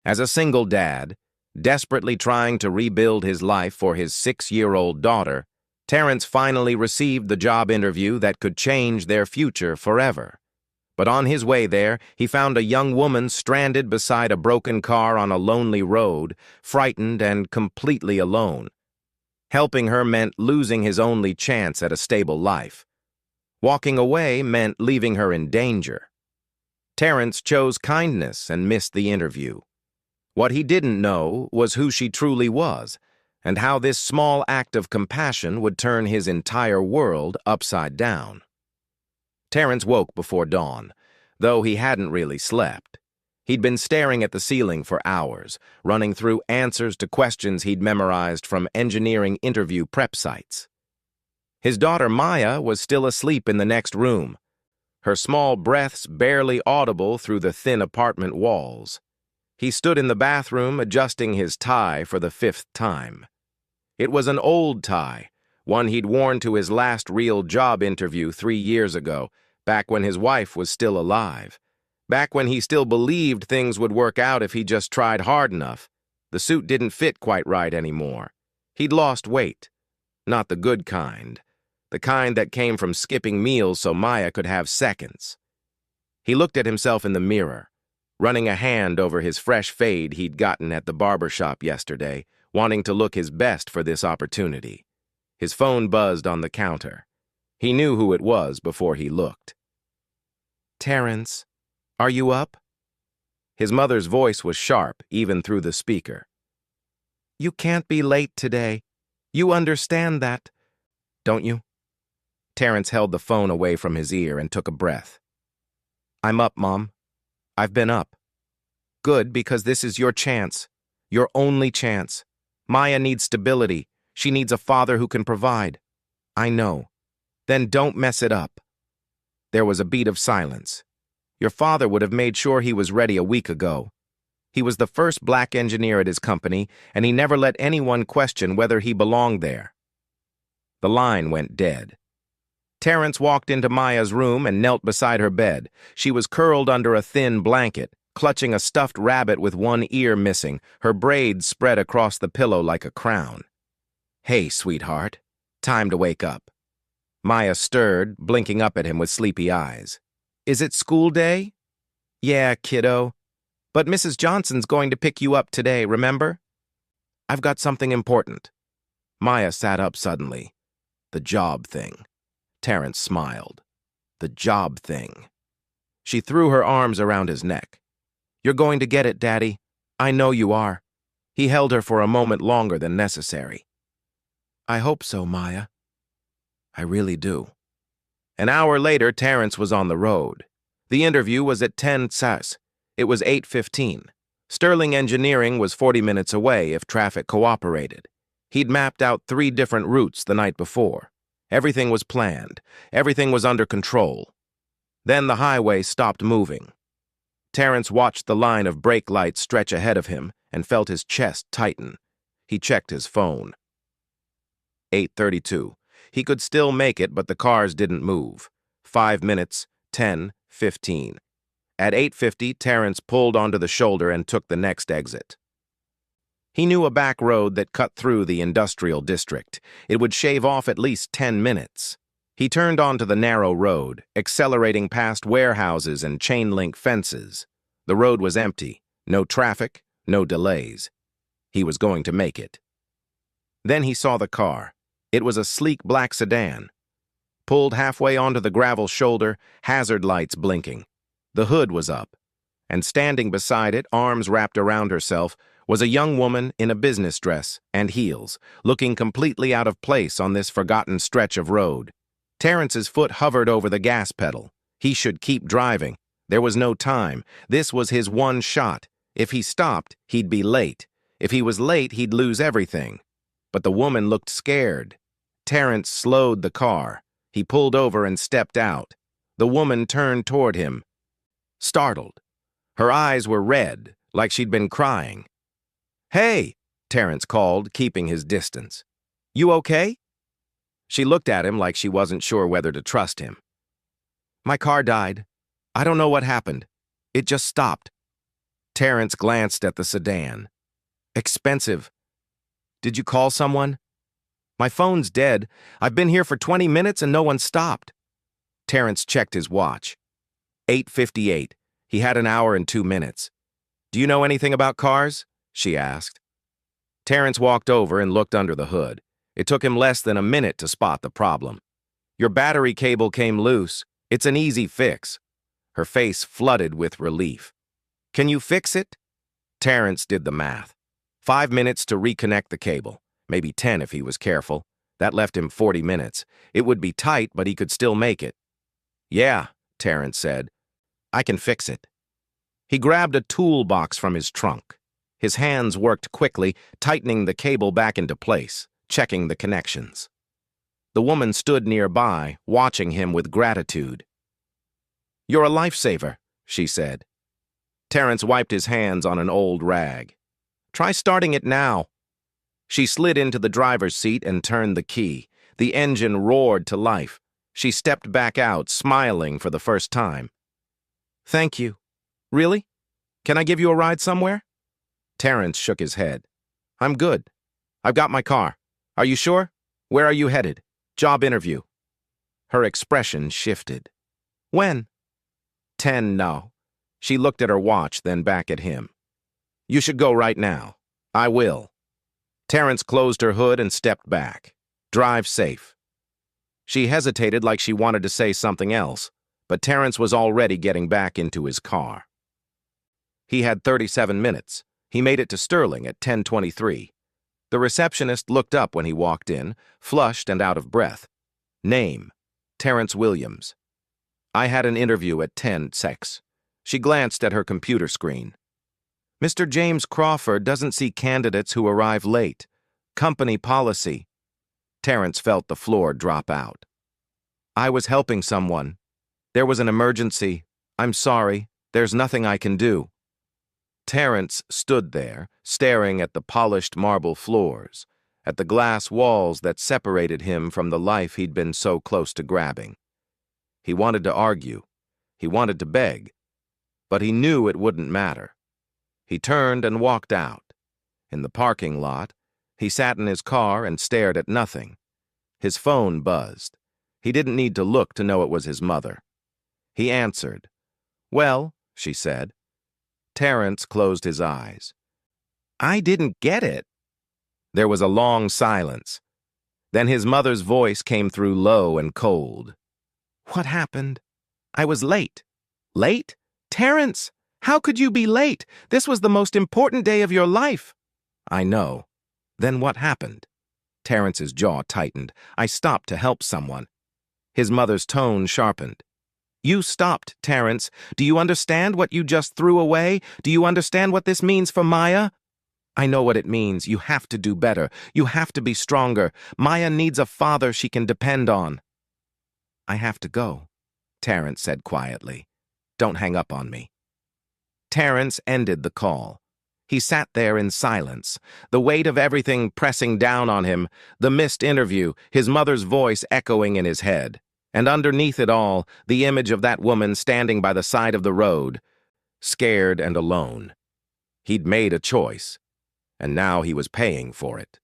As a single dad, desperately trying to rebuild his life for his 6-year-old daughter, Terrence finally received the job interview that could change their future forever. But on his way there, he found a young woman stranded beside a broken car on a lonely road, frightened and completely alone. Helping her meant losing his only chance at a stable life. Walking away meant leaving her in danger. Terrence chose kindness and missed the interview. What he didn't know was who she truly was, and how this small act of compassion would turn his entire world upside down. Terrence woke before dawn, though he hadn't really slept. He'd been staring at the ceiling for hours, running through answers to questions he'd memorized from engineering interview prep sites. His daughter Maya was still asleep in the next room, her small breaths barely audible through the thin apartment walls. He stood in the bathroom adjusting his tie for the 5th time. It was an old tie, one he'd worn to his last real job interview 3 years ago, back when his wife was still alive. Back when he still believed things would work out if he just tried hard enough. The suit didn't fit quite right anymore. He'd lost weight. Not the good kind. The kind that came from skipping meals so Maya could have seconds. He looked at himself in the mirror, running a hand over his fresh fade he'd gotten at the barber shop yesterday, wanting to look his best for this opportunity. His phone buzzed on the counter. He knew who it was before he looked. "Terrence, are you up?" His mother's voice was sharp, even through the speaker. "You can't be late today. You understand that, don't you?" Terrence held the phone away from his ear and took a breath. "I'm up, Mom. I've been up." "Good, because this is your chance. Your only chance. Maya needs stability. She needs a father who can provide." "I know. Then don't mess it up." There was a beat of silence. "Your father would have made sure he was ready a week ago. He was the first black engineer at his company, and he never let anyone question whether he belonged there." The line went dead. Terrence walked into Maya's room and knelt beside her bed. She was curled under a thin blanket, clutching a stuffed rabbit with one ear missing, her braids spread across the pillow like a crown. "Hey, sweetheart. Time to wake up." Maya stirred, blinking up at him with sleepy eyes. "Is it school day?" "Yeah, kiddo. But Mrs. Johnson's going to pick you up today, remember?" "I've got something important." Maya sat up suddenly. "The job thing." Terrence smiled. "The job thing." She threw her arms around his neck. "You're going to get it, Daddy. I know you are." He held her for a moment longer than necessary. "I hope so, Maya. I really do." An hour later, Terrence was on the road. The interview was at 10 SAS. It was 8:15. Sterling Engineering was 40 minutes away if traffic cooperated. He'd mapped out 3 different routes the night before. Everything was planned. Everything was under control. Then the highway stopped moving. Terrence watched the line of brake lights stretch ahead of him and felt his chest tighten. He checked his phone. 8:32. He could still make it, but the cars didn't move. 5 minutes, 10, 15. At 8:50, Terrence pulled onto the shoulder and took the next exit. He knew a back road that cut through the industrial district. It would shave off at least 10 minutes. He turned onto the narrow road, accelerating past warehouses and chain-link fences. The road was empty. No traffic, no delays. He was going to make it. Then he saw the car. It was a sleek black sedan. Pulled halfway onto the gravel shoulder, hazard lights blinking. The hood was up. And standing beside it, arms wrapped around herself, was a young woman in a business dress and heels, looking completely out of place on this forgotten stretch of road. Terrence's foot hovered over the gas pedal. He should keep driving. There was no time. This was his one shot. If he stopped, he'd be late. If he was late, he'd lose everything. But the woman looked scared. Terrence slowed the car. He pulled over and stepped out. The woman turned toward him, startled. Her eyes were red, like she'd been crying. "Hey," Terrence called, keeping his distance. "You okay?" She looked at him like she wasn't sure whether to trust him. "My car died. I don't know what happened. It just stopped." Terrence glanced at the sedan. Expensive. Did you call someone? My phone's dead. I've been here for 20 minutes and no one stopped. Terrence checked his watch. 8:58. He had an hour and 2 minutes. Do you know anything about cars? She asked. Terrence walked over and looked under the hood. It took him less than a minute to spot the problem. Your battery cable came loose. It's an easy fix. Her face flooded with relief. Can you fix it? Terrence did the math. 5 minutes to reconnect the cable. Maybe 10 if he was careful. That left him 40 minutes. It would be tight, but he could still make it. Yeah, Terrence said. I can fix it. He grabbed a toolbox from his trunk. His hands worked quickly, tightening the cable back into place, checking the connections. The woman stood nearby, watching him with gratitude. You're a lifesaver, she said. Terrence wiped his hands on an old rag. Try starting it now. She slid into the driver's seat and turned the key. The engine roared to life. She stepped back out, smiling for the first time. Thank you. Really? Can I give you a ride somewhere? Terrence shook his head. I'm good. I've got my car. Are you sure? Where are you headed? Job interview. Her expression shifted. When? 10 no. She looked at her watch, then back at him. You should go right now. I will. Terrence closed her hood and stepped back. Drive safe. She hesitated like she wanted to say something else, but Terrence was already getting back into his car. He had 37 minutes. He made it to Sterling at 10:23. The receptionist looked up when he walked in, flushed and out of breath. Name: Terrence Williams. I had an interview at 10:06. She glanced at her computer screen. Mr. James Crawford doesn't see candidates who arrive late. Company policy. Terrence felt the floor drop out. I was helping someone. There was an emergency. I'm sorry. There's nothing I can do. Terrence stood there, staring at the polished marble floors, at the glass walls that separated him from the life he'd been so close to grabbing. He wanted to argue. He wanted to beg. But he knew it wouldn't matter. He turned and walked out. In the parking lot, he sat in his car and stared at nothing. His phone buzzed. He didn't need to look to know it was his mother. He answered. Well, she said. Terrence closed his eyes. I didn't get it. There was a long silence. Then his mother's voice came through low and cold. What happened? I was late. Late? Terrence! How could you be late? This was the most important day of your life. I know. Then what happened? Terrence's jaw tightened. I stopped to help someone. His mother's tone sharpened. You stopped, Terrence. Do you understand what you just threw away? Do you understand what this means for Maya? I know what it means. You have to do better. You have to be stronger. Maya needs a father she can depend on. I have to go, Terrence said quietly. Don't hang up on me. Terrence ended the call. He sat there in silence, the weight of everything pressing down on him, the missed interview, his mother's voice echoing in his head, and underneath it all, the image of that woman standing by the side of the road, scared and alone. He'd made a choice, and now he was paying for it.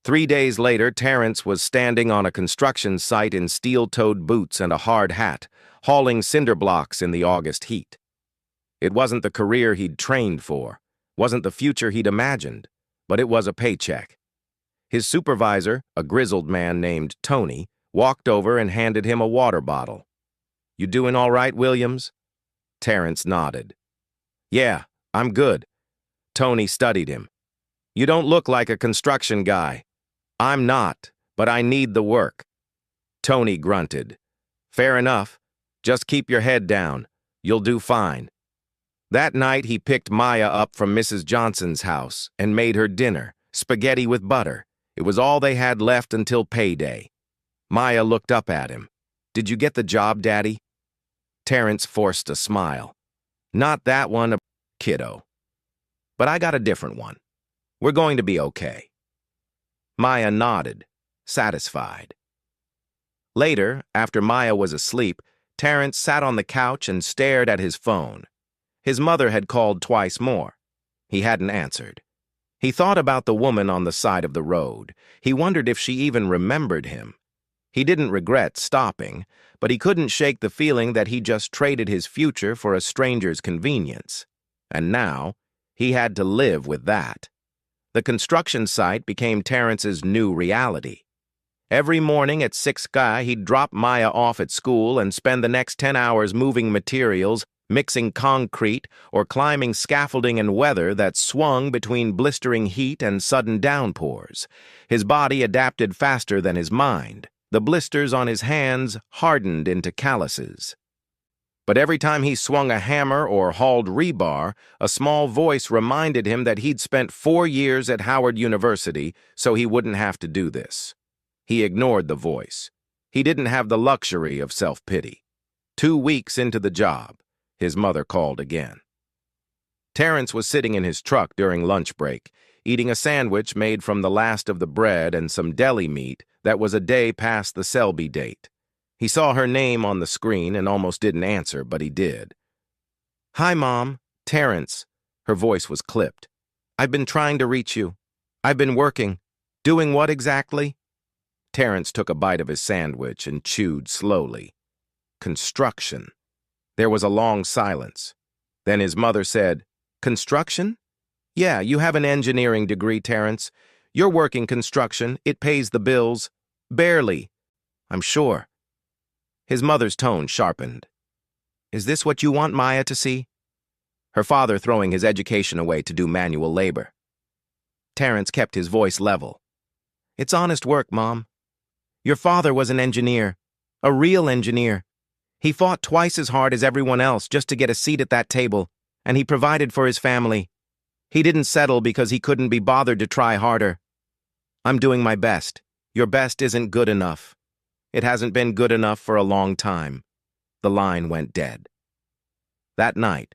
3 days later, Terrence was standing on a construction site in steel-toed boots and a hard hat, hauling cinder blocks in the August heat. It wasn't the career he'd trained for, wasn't the future he'd imagined, but it was a paycheck. His supervisor, a grizzled man named Tony, walked over and handed him a water bottle. You doing all right, Williams? Terrence nodded. Yeah, I'm good. Tony studied him. You don't look like a construction guy. I'm not, but I need the work. Tony grunted. Fair enough. Just keep your head down. You'll do fine. That night, he picked Maya up from Mrs. Johnson's house and made her dinner, spaghetti with butter. It was all they had left until payday. Maya looked up at him. Did you get the job, Daddy? Terrence forced a smile. Not that one, kiddo. But I got a different one. We're going to be okay. Maya nodded, satisfied. Later, after Maya was asleep, Terrence sat on the couch and stared at his phone. His mother had called twice more. He hadn't answered. He thought about the woman on the side of the road. He wondered if she even remembered him. He didn't regret stopping, but he couldn't shake the feeling that he just traded his future for a stranger's convenience. And now, he had to live with that. The construction site became Terrence's new reality. Every morning at 6 he'd drop Maya off at school and spend the next 10 hours moving materials, mixing concrete, or climbing scaffolding in weather that swung between blistering heat and sudden downpours. His body adapted faster than his mind. The blisters on his hands hardened into calluses. But every time he swung a hammer or hauled rebar, a small voice reminded him that he'd spent 4 years at Howard University, so he wouldn't have to do this. He ignored the voice. He didn't have the luxury of self-pity. 2 weeks into the job, his mother called again. Terrence was sitting in his truck during lunch break, eating a sandwich made from the last of the bread and some deli meat that was a day past the Selby date. He saw her name on the screen and almost didn't answer, but he did. "Hi, Mom. Terrence." Her voice was clipped. "I've been trying to reach you. I've been working. Doing what exactly?" Terrence took a bite of his sandwich and chewed slowly. Construction. There was a long silence. Then his mother said, "Construction? Yeah, you have an engineering degree, Terrence. You're working construction. It pays the bills. Barely. I'm sure." His mother's tone sharpened. "Is this what you want Maya to see?" Her father throwing his education away to do manual labor. Terrence kept his voice level. "It's honest work, Mom. Your father was an engineer, a real engineer. He fought twice as hard as everyone else just to get a seat at that table, and he provided for his family. He didn't settle because he couldn't be bothered to try harder. I'm doing my best. Your best isn't good enough. It hasn't been good enough for a long time." The line went dead. That night,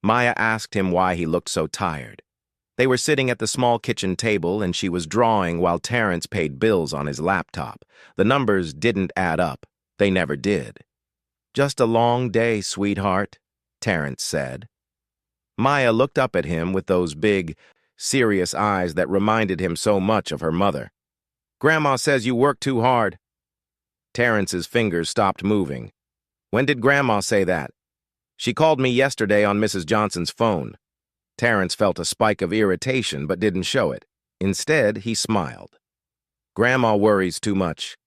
Maya asked him why he looked so tired. They were sitting at the small kitchen table and she was drawing while Terrence paid bills on his laptop. The numbers didn't add up. They never did. "Just a long day, sweetheart," Terrence said. Maya looked up at him with those big, serious eyes that reminded him so much of her mother. "Grandma says you work too hard." Terrence's fingers stopped moving. "When did Grandma say that?" "She called me yesterday on Mrs. Johnson's phone." Terrence felt a spike of irritation but didn't show it. Instead, he smiled. "Grandma worries too much."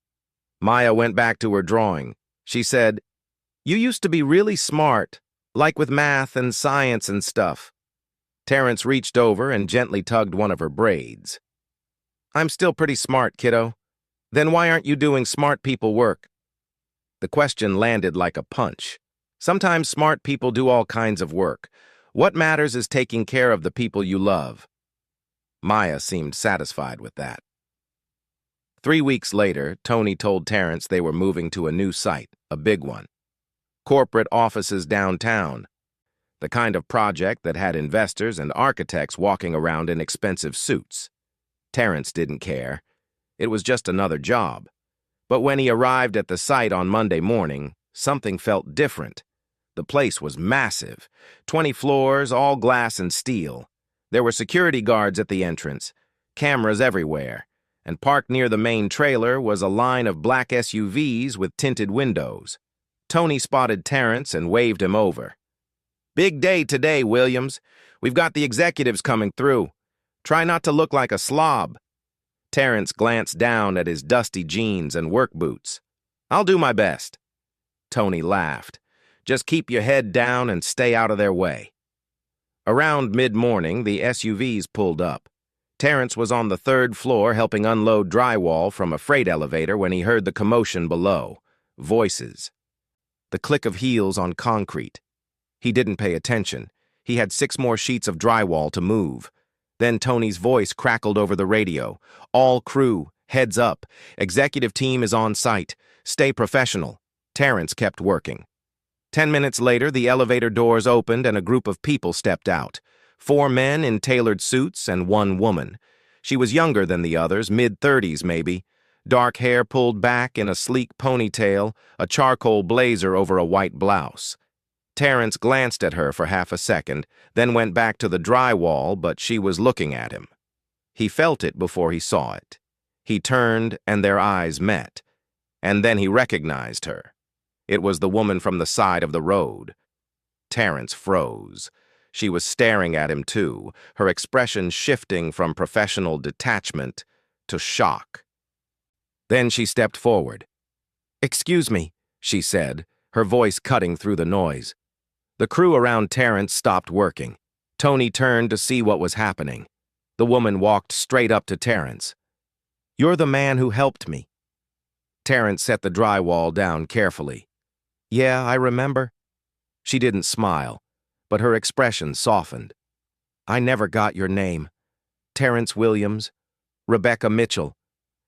Maya went back to her drawing. She said, "You used to be really smart, like with math and science and stuff." Terrence reached over and gently tugged one of her braids. "I'm still pretty smart, kiddo. Then why aren't you doing smart people work?" The question landed like a punch. Sometimes smart people do all kinds of work. What matters is taking care of the people you love. Maya seemed satisfied with that. 3 weeks later, Tony told Terrence they were moving to a new site, a big one. Corporate offices downtown. The kind of project that had investors and architects walking around in expensive suits. Terrence didn't care. It was just another job. But when he arrived at the site on Monday morning, something felt different. The place was massive. 20 floors, all glass and steel. There were security guards at the entrance, cameras everywhere, and parked near the main trailer was a line of black SUVs with tinted windows. Tony spotted Terrence and waved him over. "Big day today, Williams. We've got the executives coming through. Try not to look like a slob." Terrence glanced down at his dusty jeans and work boots. "I'll do my best." Tony laughed. "Just keep your head down and stay out of their way." Around mid-morning, the SUVs pulled up. Terrence was on the 3rd floor helping unload drywall from a freight elevator when he heard the commotion below. Voices. The click of heels on concrete. He didn't pay attention. He had 6 more sheets of drywall to move. Then Tony's voice crackled over the radio. "All crew, heads up. Executive team is on site. Stay professional." Terrence kept working. 10 minutes later, the elevator doors opened and a group of people stepped out. 4 men in tailored suits and 1 woman. She was younger than the others, mid-30s maybe. Dark hair pulled back in a sleek ponytail, a charcoal blazer over a white blouse. Terrence glanced at her for half a second, then went back to the drywall, but she was looking at him. He felt it before he saw it. He turned, and their eyes met. And then he recognized her. It was the woman from the side of the road. Terrence froze. She was staring at him too, her expression shifting from professional detachment to shock. Then she stepped forward. "Excuse me," she said, her voice cutting through the noise. The crew around Terrence stopped working. Tony turned to see what was happening. The woman walked straight up to Terrence. "You're the man who helped me." Terrence set the drywall down carefully. "Yeah, I remember." She didn't smile, but her expression softened. "I never got your name. Terrence Williams, Rebecca Mitchell."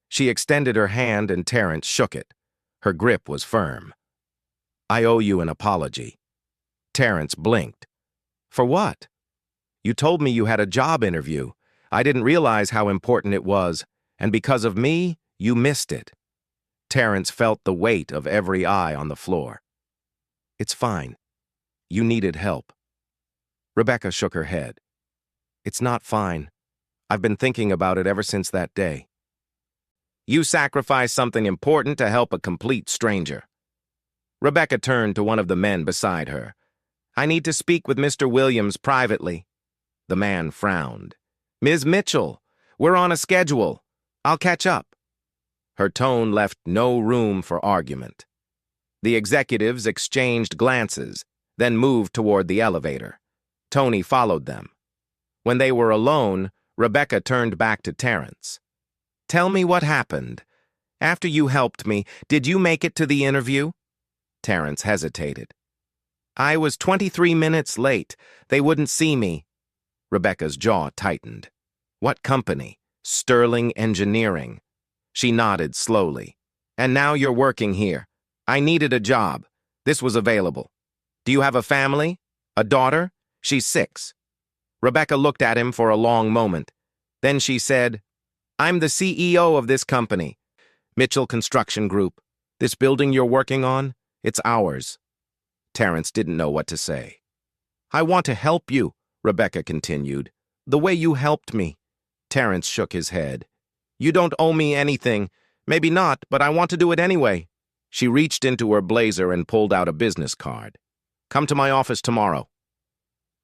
She extended her hand and Terrence shook it. Her grip was firm. "I owe you an apology." Terrence blinked. "For what?" "You told me you had a job interview. I didn't realize how important it was, and because of me, you missed it." Terrence felt the weight of every eye on the floor. "It's fine. You needed help." Rebecca shook her head. "It's not fine. I've been thinking about it ever since that day." "You sacrificed something important to help a complete stranger." Rebecca turned to one of the men beside her. "I need to speak with Mr. Williams privately." The man frowned. "Ms. Mitchell, we're on a schedule. I'll catch up." Her tone left no room for argument. The executives exchanged glances, then moved toward the elevator. Tony followed them. When they were alone, Rebecca turned back to Terrence. "Tell me what happened. After you helped me, did you make it to the interview?" Terrence hesitated. "I was 23 minutes late. They wouldn't see me." Rebecca's jaw tightened. "What company?" "Sterling Engineering." She nodded slowly. "And now you're working here. I needed a job. This was available. Do you have a family? A daughter? She's 6. Rebecca looked at him for a long moment. Then she said, "I'm the CEO of this company, Mitchell Construction Group. This building you're working on, it's ours." Terrence didn't know what to say. "I want to help you," Rebecca continued, "the way you helped me." Terrence shook his head. "You don't owe me anything. Maybe not, but I want to do it anyway." She reached into her blazer and pulled out a business card. "Come to my office tomorrow."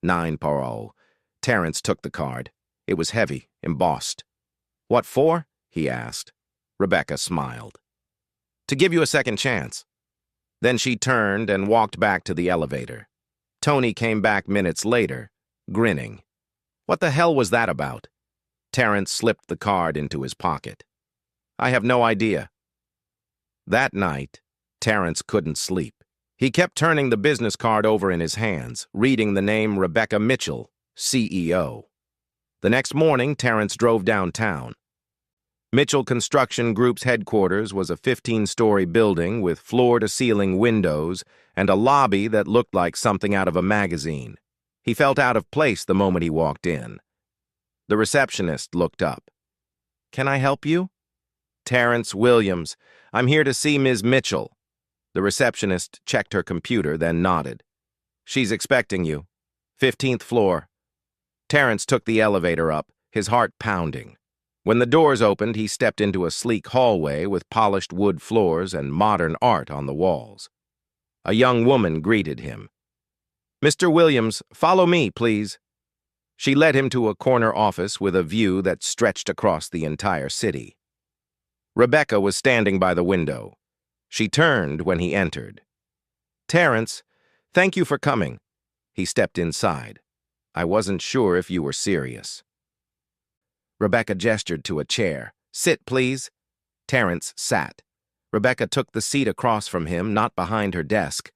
9 Parole. Terrence took the card. It was heavy, embossed. "What for?" he asked. Rebecca smiled. "To give you a second chance." Then she turned and walked back to the elevator. Tony came back minutes later, grinning. "What the hell was that about?" Terrence slipped the card into his pocket. "I have no idea." That night, Terrence couldn't sleep. He kept turning the business card over in his hands, reading the name Rebecca Mitchell, CEO. The next morning, Terrence drove downtown. Mitchell Construction Group's headquarters was a 15-story building with floor-to-ceiling windows and a lobby that looked like something out of a magazine. He felt out of place the moment he walked in. The receptionist looked up. "Can I help you?" "Terrence Williams. I'm here to see Ms. Mitchell." The receptionist checked her computer, then nodded. "She's expecting you. 15th floor." Terrence took the elevator up, his heart pounding. When the doors opened, he stepped into a sleek hallway with polished wood floors and modern art on the walls. A young woman greeted him. "Mr. Williams, follow me, please." She led him to a corner office with a view that stretched across the entire city. Rebecca was standing by the window. She turned when he entered. "Terrence, thank you for coming." He stepped inside. "I wasn't sure if you were serious." Rebecca gestured to a chair. "Sit, please." Terrence sat. Rebecca took the seat across from him, not behind her desk.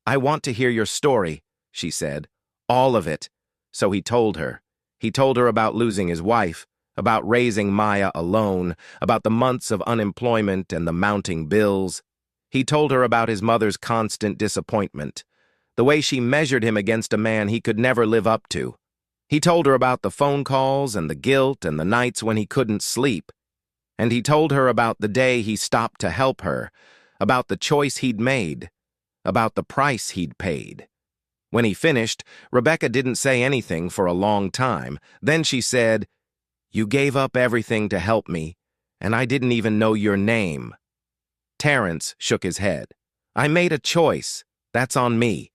"I want to hear your story," she said. "All of it." So he told her. He told her about losing his wife, about raising Maya alone, about the months of unemployment and the mounting bills. He told her about his mother's constant disappointment, the way she measured him against a man he could never live up to. He told her about the phone calls and the guilt and the nights when he couldn't sleep. And he told her about the day he stopped to help her, about the choice he'd made, about the price he'd paid. When he finished, Rebecca didn't say anything for a long time. Then she said, "You gave up everything to help me, and I didn't even know your name." Terrence shook his head. "I made a choice. That's on me."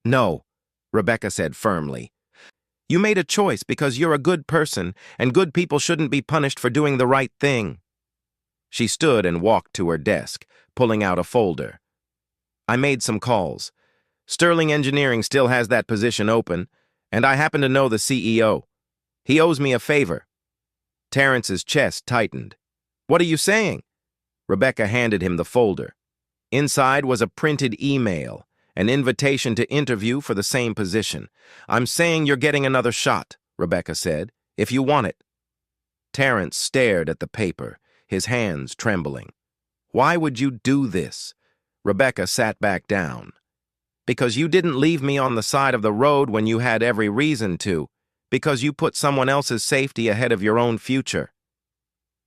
"No," Rebecca said firmly. "You made a choice because you're a good person, and good people shouldn't be punished for doing the right thing." She stood and walked to her desk, pulling out a folder. "I made some calls. Sterling Engineering still has that position open, and I happen to know the CEO. He owes me a favor." Terrence's chest tightened. "What are you saying?" Rebecca handed him the folder. Inside was a printed email, an invitation to interview for the same position. "I'm saying you're getting another shot," Rebecca said, "if you want it." Terrence stared at the paper, his hands trembling. "Why would you do this?" Rebecca sat back down. "Because you didn't leave me on the side of the road when you had every reason to. Because you put someone else's safety ahead of your own future."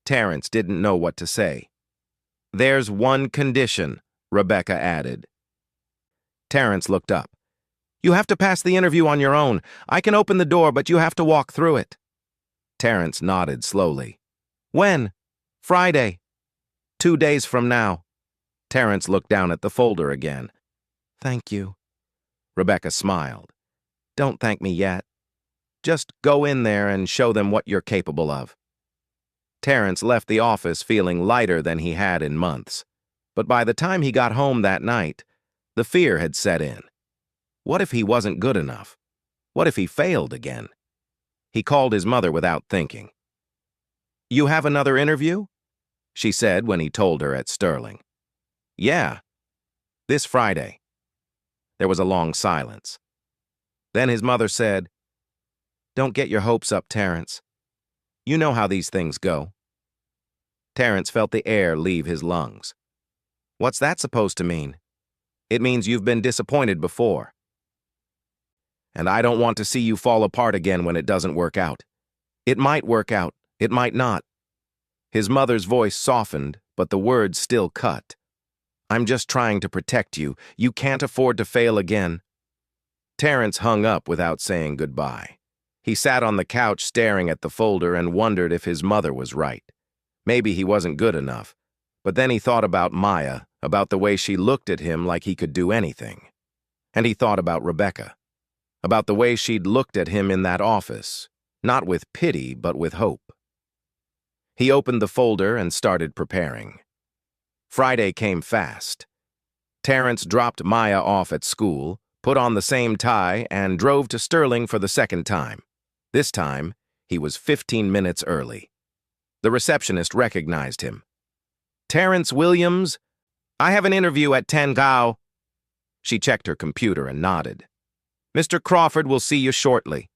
Terrence didn't know what to say. "There's one condition," Rebecca added. Terrence looked up. "You have to pass the interview on your own. I can open the door, but you have to walk through it." Terrence nodded slowly. "When?" "Friday. 2 days from now." Terrence looked down at the folder again. "Thank you." Rebecca smiled. "Don't thank me yet. Just go in there and show them what you're capable of." Terrence left the office feeling lighter than he had in months. But by the time he got home that night, the fear had set in. What if he wasn't good enough? What if he failed again? He called his mother without thinking. "You have another interview?" she said when he told her at Sterling. "Yeah, this Friday." There was a long silence. Then his mother said, "Don't get your hopes up, Terrence. You know how these things go." Terrence felt the air leave his lungs. "What's that supposed to mean?" "It means you've been disappointed before. And I don't want to see you fall apart again when it doesn't work out. It might work out, it might not." His mother's voice softened, but the words still cut. "I'm just trying to protect you. You can't afford to fail again." Terrence hung up without saying goodbye. He sat on the couch staring at the folder and wondered if his mother was right. Maybe he wasn't good enough. But then he thought about Maya, about the way she looked at him like he could do anything. And he thought about Rebecca, about the way she'd looked at him in that office, not with pity, but with hope. He opened the folder and started preparing. Friday came fast. Terrence dropped Maya off at school, put on the same tie, and drove to Sterling for the second time. This time, he was 15 minutes early. The receptionist recognized him. "Terrence Williams, I have an interview at 10 Gao." She checked her computer and nodded. "Mr. Crawford will see you shortly."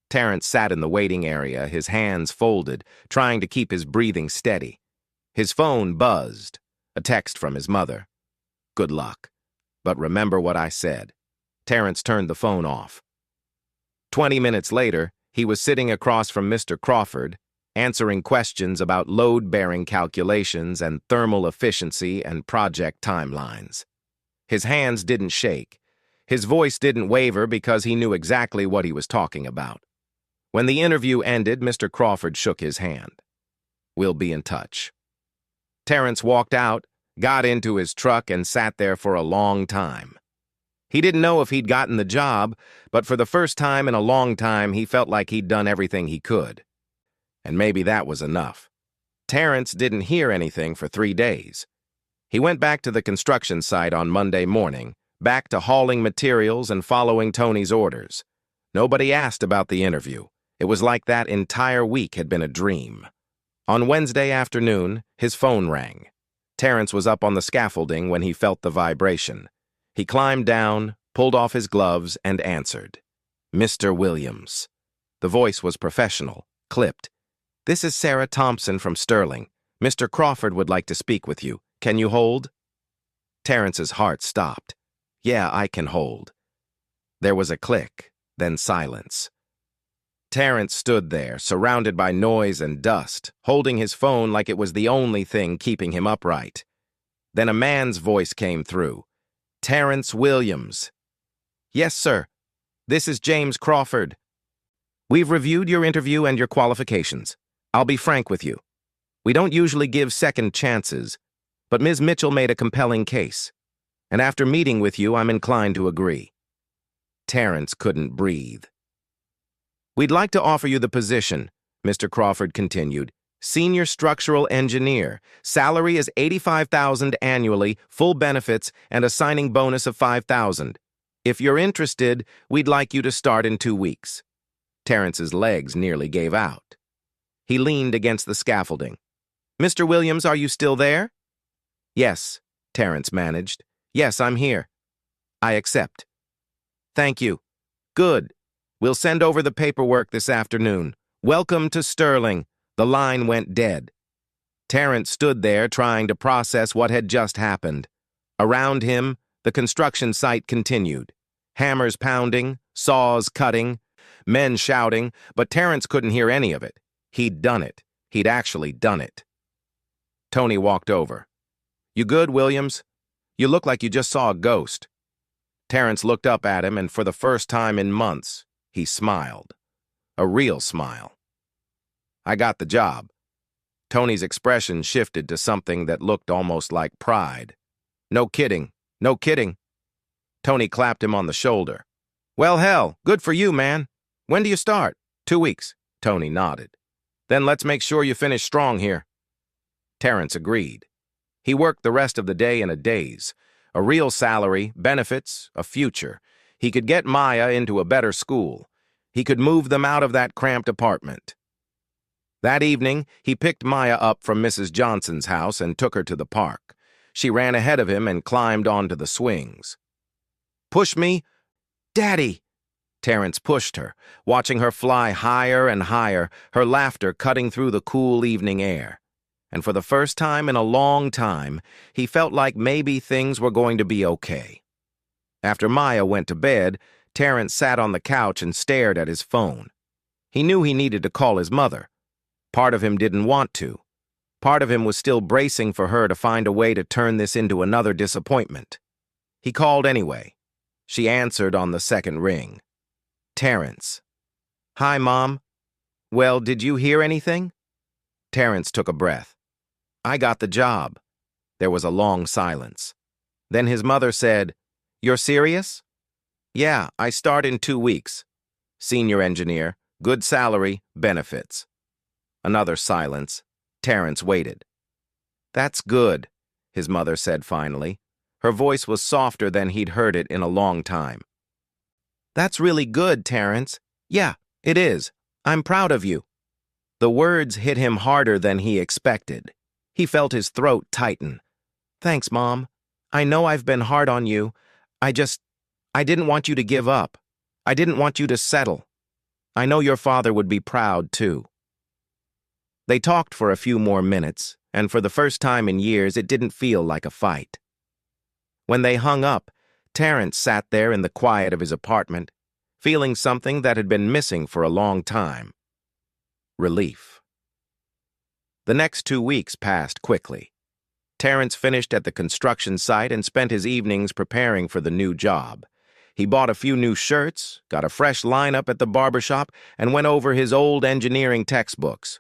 Terrence sat in the waiting area, his hands folded, trying to keep his breathing steady. His phone buzzed. A text from his mother. "Good luck. But remember what I said." Terrence turned the phone off. 20 minutes later, he was sitting across from Mr. Crawford, answering questions about load-bearing calculations and thermal efficiency and project timelines. His hands didn't shake. His voice didn't waver because he knew exactly what he was talking about. When the interview ended, Mr. Crawford shook his hand. "We'll be in touch." Terrence walked out, got into his truck, and sat there for a long time. He didn't know if he'd gotten the job, but for the first time in a long time, he felt like he'd done everything he could. And maybe that was enough. Terrence didn't hear anything for 3 days. He went back to the construction site on Monday morning, back to hauling materials and following Tony's orders. Nobody asked about the interview. It was like that entire week had been a dream. On Wednesday afternoon, his phone rang. Terrence was up on the scaffolding when he felt the vibration. He climbed down, pulled off his gloves, and answered. "Mr. Williams." The voice was professional, clipped. "This is Sarah Thompson from Sterling. Mr. Crawford would like to speak with you. Can you hold?" Terrence's heart stopped. "Yeah, I can hold." There was a click, then silence. Terrence stood there, surrounded by noise and dust, holding his phone like it was the only thing keeping him upright. Then a man's voice came through. "Terrence Williams." Yes, sir. This is James Crawford. We've reviewed your interview and your qualifications. I'll be frank with you. We don't usually give second chances, but Ms. Mitchell made a compelling case. And after meeting with you, I'm inclined to agree. Terrence couldn't breathe. We'd like to offer you the position, Mr. Crawford continued. Senior structural engineer. Salary is $85,000 annually, full benefits, and a signing bonus of $5,000. If you're interested, we'd like you to start in 2 weeks. Terrence's legs nearly gave out. He leaned against the scaffolding. Mr. Williams, are you still there? Yes, Terrence managed. Yes, I'm here. I accept. Thank you. Good. We'll send over the paperwork this afternoon. Welcome to Sterling. The line went dead. Terrence stood there trying to process what had just happened. Around him, the construction site continued. Hammers pounding, saws cutting, men shouting, but Terrence couldn't hear any of it. He'd done it. He'd actually done it. Tony walked over. You good, Williams? You look like you just saw a ghost. Terrence looked up at him, and for the first time in months, he smiled. A real smile. I got the job. Tony's expression shifted to something that looked almost like pride. No kidding. No kidding. Tony clapped him on the shoulder. Well, hell, good for you, man. When do you start? 2 weeks. Tony nodded. Then let's make sure you finish strong here. Terrence agreed. He worked the rest of the day in a daze. A real salary, benefits, a future. He could get Maya into a better school. He could move them out of that cramped apartment. That evening, he picked Maya up from Mrs. Johnson's house and took her to the park. She ran ahead of him and climbed onto the swings. Push me? Daddy! Terrence pushed her, watching her fly higher and higher, her laughter cutting through the cool evening air. And for the first time in a long time, he felt like maybe things were going to be okay. After Maya went to bed, Terrence sat on the couch and stared at his phone. He knew he needed to call his mother. Part of him didn't want to. Part of him was still bracing for her to find a way to turn this into another disappointment. He called anyway. She answered on the second ring. Terrence. Hi, Mom. Well, did you hear anything? Terrence took a breath. I got the job. There was a long silence. Then his mother said, You're serious? Yeah, I start in 2 weeks. Senior engineer, good salary, benefits. Another silence. Terrence waited. That's good, his mother said finally. Her voice was softer than he'd heard it in a long time. That's really good, Terrence. Yeah, it is. I'm proud of you. The words hit him harder than he expected. He felt his throat tighten. Thanks, Mom. I know I've been hard on you. I didn't want you to give up. I didn't want you to settle. I know your father would be proud, too. They talked for a few more minutes, and for the first time in years, it didn't feel like a fight. When they hung up, Terrence sat there in the quiet of his apartment, feeling something that had been missing for a long time. Relief. The next 2 weeks passed quickly. Terrence finished at the construction site and spent his evenings preparing for the new job. He bought a few new shirts, got a fresh lineup at the barbershop, and went over his old engineering textbooks.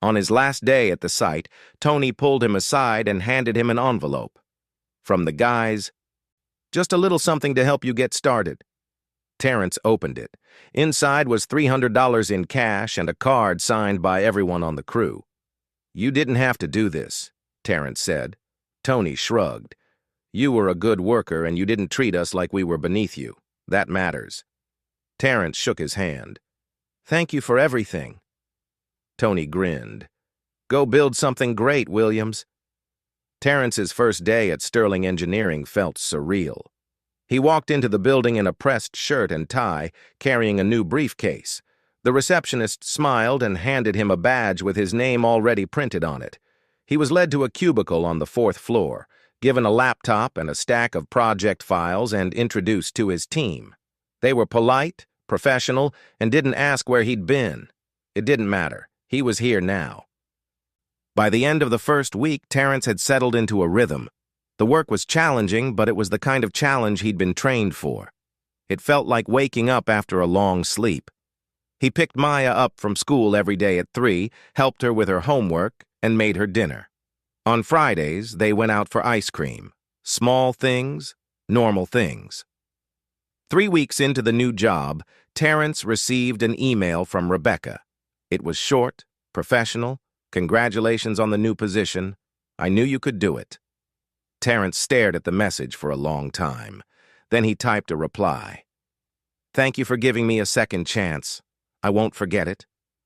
On his last day at the site, Tony pulled him aside and handed him an envelope. From the guys, just a little something to help you get started. Terrence opened it. Inside was $300 in cash and a card signed by everyone on the crew. You didn't have to do this, Terrence said. Tony shrugged. You were a good worker and you didn't treat us like we were beneath you. That matters. Terrence shook his hand. Thank you for everything. Tony grinned. Go build something great, Williams. Terrence's first day at Sterling Engineering felt surreal. He walked into the building in a pressed shirt and tie, carrying a new briefcase. The receptionist smiled and handed him a badge with his name already printed on it. He was led to a cubicle on the 4th floor, given a laptop and a stack of project files, and introduced to his team. They were polite, professional, and didn't ask where he'd been. It didn't matter. He was here now. By the end of the first week, Terrence had settled into a rhythm. The work was challenging, but it was the kind of challenge he'd been trained for. It felt like waking up after a long sleep. He picked Maya up from school every day at 3, helped her with her homework, and made her dinner. On Fridays, they went out for ice cream. Small things, normal things. 3 weeks into the new job, Terrence received an email from Rebecca. It was short, professional. Congratulations on the new position. I knew you could do it. Terrence stared at the message for a long time. Then he typed a reply. Thank you for giving me a second chance. I won't forget it.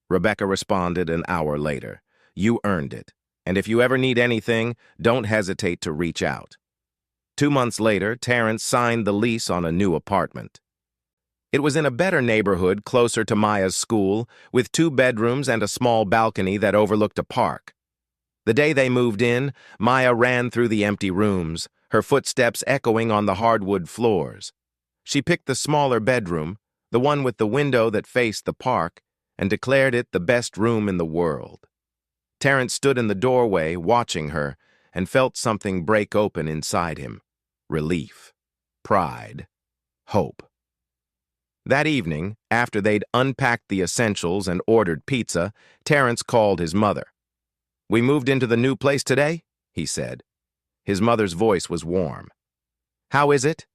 Rebecca responded an hour later. You earned it. And if you ever need anything, don't hesitate to reach out. 2 months later, Terrence signed the lease on a new apartment. It was in a better neighborhood closer to Maya's school, with 2 bedrooms and a small balcony that overlooked a park. The day they moved in, Maya ran through the empty rooms, her footsteps echoing on the hardwood floors. She picked the smaller bedroom, the one with the window that faced the park, and declared it the best room in the world. Terrence stood in the doorway, watching her, and felt something break open inside him. Relief, pride, hope. That evening, after they'd unpacked the essentials and ordered pizza, Terrence called his mother. We moved into the new place today, he said. His mother's voice was warm. How is it?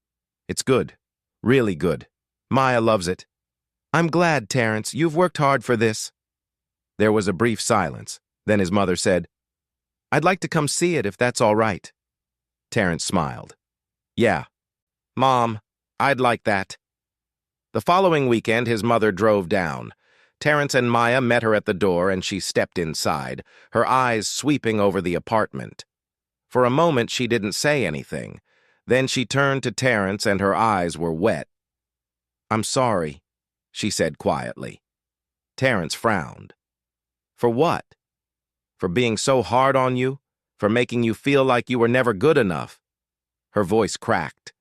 It's good. Really good. Maya loves it. I'm glad, Terrence. You've worked hard for this. There was a brief silence. Then his mother said, I'd like to come see it if that's all right. Terrence smiled. Yeah. Mom, I'd like that. The following weekend, his mother drove down. Terrence and Maya met her at the door, and she stepped inside, her eyes sweeping over the apartment. For a moment, she didn't say anything. Then she turned to Terrence, and her eyes were wet. I'm sorry, she said quietly. Terrence frowned. For what? For being so hard on you? For making you feel like you were never good enough? Her voice cracked.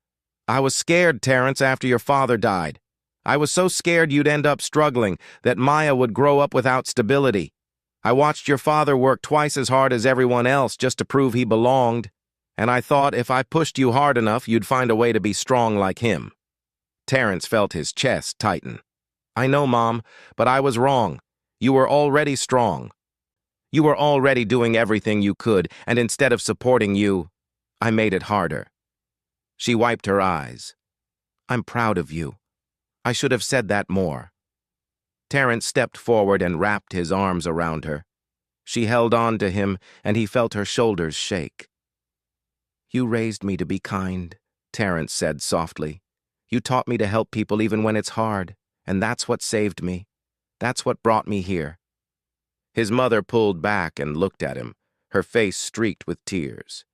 I was scared, Terrence, after your father died. I was so scared you'd end up struggling, that Maya would grow up without stability. I watched your father work twice as hard as everyone else just to prove he belonged, and I thought if I pushed you hard enough, you'd find a way to be strong like him. Terrence felt his chest tighten. I know, Mom, but I was wrong. You were already strong. You were already doing everything you could, and instead of supporting you, I made it harder. She wiped her eyes. I'm proud of you. I should have said that more. Terrence stepped forward and wrapped his arms around her. She held on to him, and he felt her shoulders shake. You raised me to be kind, Terrence said softly. You taught me to help people even when it's hard, and that's what saved me. That's what brought me here. His mother pulled back and looked at him, her face streaked with tears.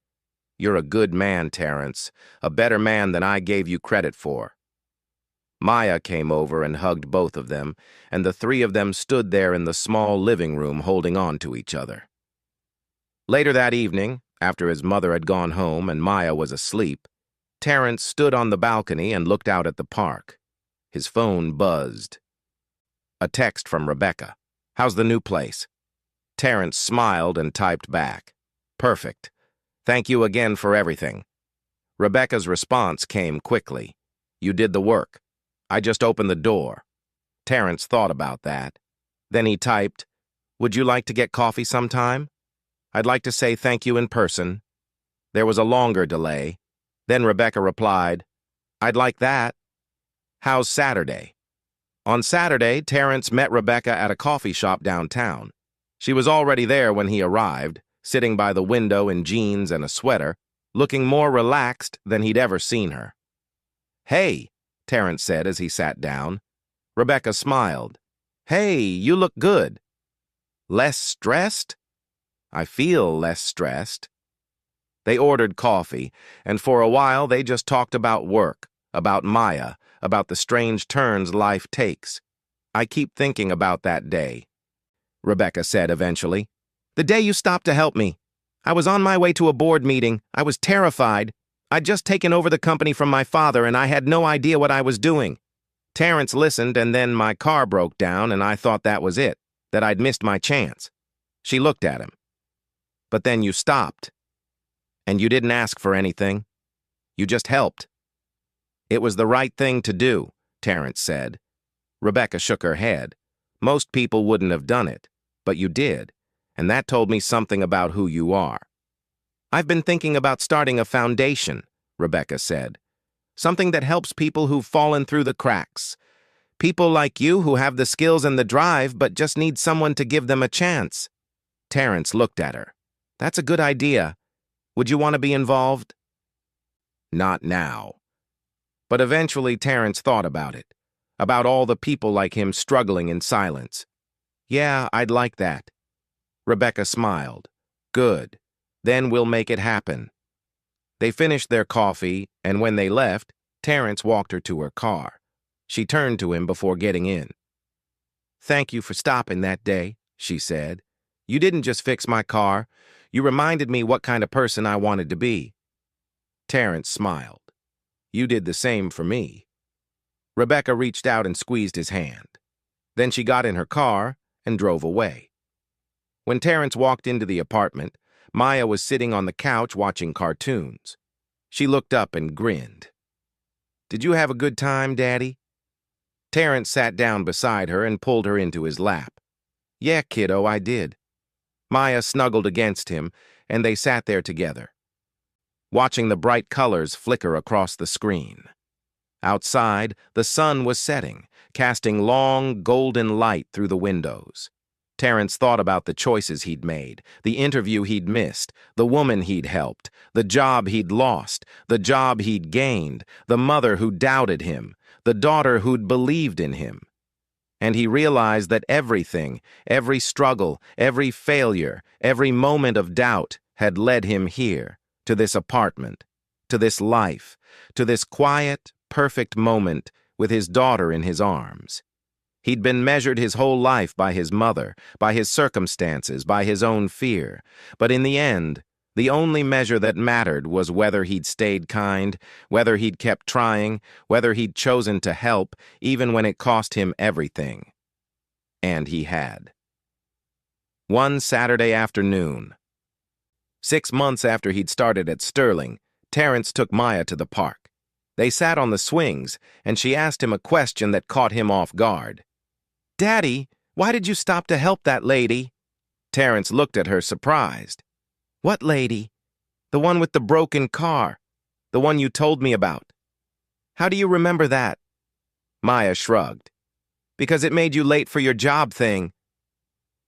You're a good man, Terrence, a better man than I gave you credit for. Maya came over and hugged both of them, and the 3 of them stood there in the small living room holding on to each other. Later that evening, after his mother had gone home and Maya was asleep, Terrence stood on the balcony and looked out at the park. His phone buzzed. A text from Rebecca. How's the new place? Terrence smiled and typed back. Perfect. Thank you again for everything. Rebecca's response came quickly. You did the work. I just opened the door. Terrence thought about that. Then he typed, Would you like to get coffee sometime? I'd like to say thank you in person. There was a longer delay. Then Rebecca replied, I'd like that. How's Saturday? On Saturday, Terrence met Rebecca at a coffee shop downtown. She was already there when he arrived, sitting by the window in jeans and a sweater, looking more relaxed than he'd ever seen her. Hey, Terrence said as he sat down. Rebecca smiled. Hey, you look good. Less stressed? I feel less stressed. They ordered coffee, and for a while they just talked about work, about Maya, about the strange turns life takes. I keep thinking about that day, Rebecca said eventually. The day you stopped to help me. I was on my way to a board meeting. I was terrified. I'd just taken over the company from my father, and I had no idea what I was doing. Terrence listened, and then my car broke down, and I thought that was it, that I'd missed my chance. She looked at him. But then you stopped. And you didn't ask for anything. You just helped. It was the right thing to do, Terrence said. Rebecca shook her head. Most people wouldn't have done it, but you did, and that told me something about who you are. I've been thinking about starting a foundation, Rebecca said. Something that helps people who've fallen through the cracks. People like you who have the skills and the drive but just need someone to give them a chance. Terrence looked at her. That's a good idea. Would you want to be involved? Not now. But eventually Terrence thought about it, about all the people like him struggling in silence. Yeah, I'd like that. Rebecca smiled. Good. Then we'll make it happen. They finished their coffee, and when they left, Terrence walked her to her car. She turned to him before getting in. Thank you for stopping that day, she said. You didn't just fix my car. You reminded me what kind of person I wanted to be. Terrence smiled. You did the same for me. Rebecca reached out and squeezed his hand. Then she got in her car and drove away. When Terrence walked into the apartment, Maya was sitting on the couch watching cartoons. She looked up and grinned. Did you have a good time, Daddy? Terrence sat down beside her and pulled her into his lap. Yeah, kiddo, I did. Maya snuggled against him, and they sat there together, watching the bright colors flicker across the screen. Outside, the sun was setting, casting long, golden light through the windows. Terrence thought about the choices he'd made, the interview he'd missed, the woman he'd helped, the job he'd lost, the job he'd gained, the mother who doubted him, the daughter who'd believed in him. And he realized that everything, every struggle, every failure, every moment of doubt had led him here, to this apartment, to this life, to this quiet, perfect moment with his daughter in his arms. He'd been measured his whole life by his mother, by his circumstances, by his own fear. But in the end, the only measure that mattered was whether he'd stayed kind, whether he'd kept trying, whether he'd chosen to help, even when it cost him everything. And he had. One Saturday afternoon, 6 months after he'd started at Sterling, Terrence took Maya to the park. They sat on the swings, and she asked him a question that caught him off guard. Daddy, why did you stop to help that lady? Terrence looked at her surprised. What lady? The one with the broken car. The one you told me about. How do you remember that? Maya shrugged. Because it made you late for your job thing.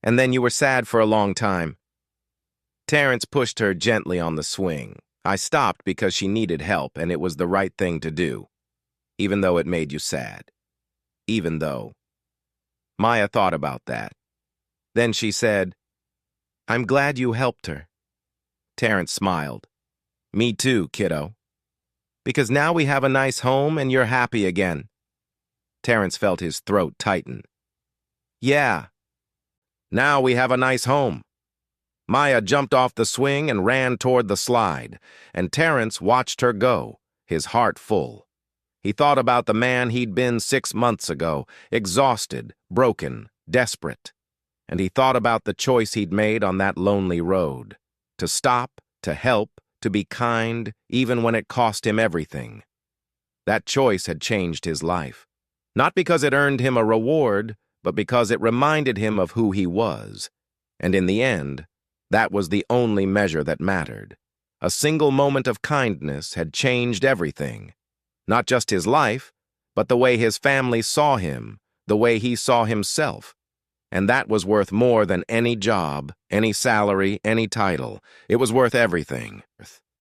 And then you were sad for a long time. Terrence pushed her gently on the swing. I stopped because she needed help, and it was the right thing to do. Even though it made you sad. Even though. Maya thought about that. Then she said, I'm glad you helped her. Terrence smiled. Me too, kiddo. Because now we have a nice home and you're happy again. Terrence felt his throat tighten. Yeah. Now we have a nice home. Maya jumped off the swing and ran toward the slide, and Terrence watched her go, his heart full. He thought about the man he'd been 6 months ago, exhausted, broken, desperate. And he thought about the choice he'd made on that lonely road. To stop, to help, to be kind, even when it cost him everything. That choice had changed his life. Not because it earned him a reward, but because it reminded him of who he was. And in the end, that was the only measure that mattered. A single moment of kindness had changed everything. Not just his life, but the way his family saw him, the way he saw himself. And that was worth more than any job, any salary, any title. It was worth everything.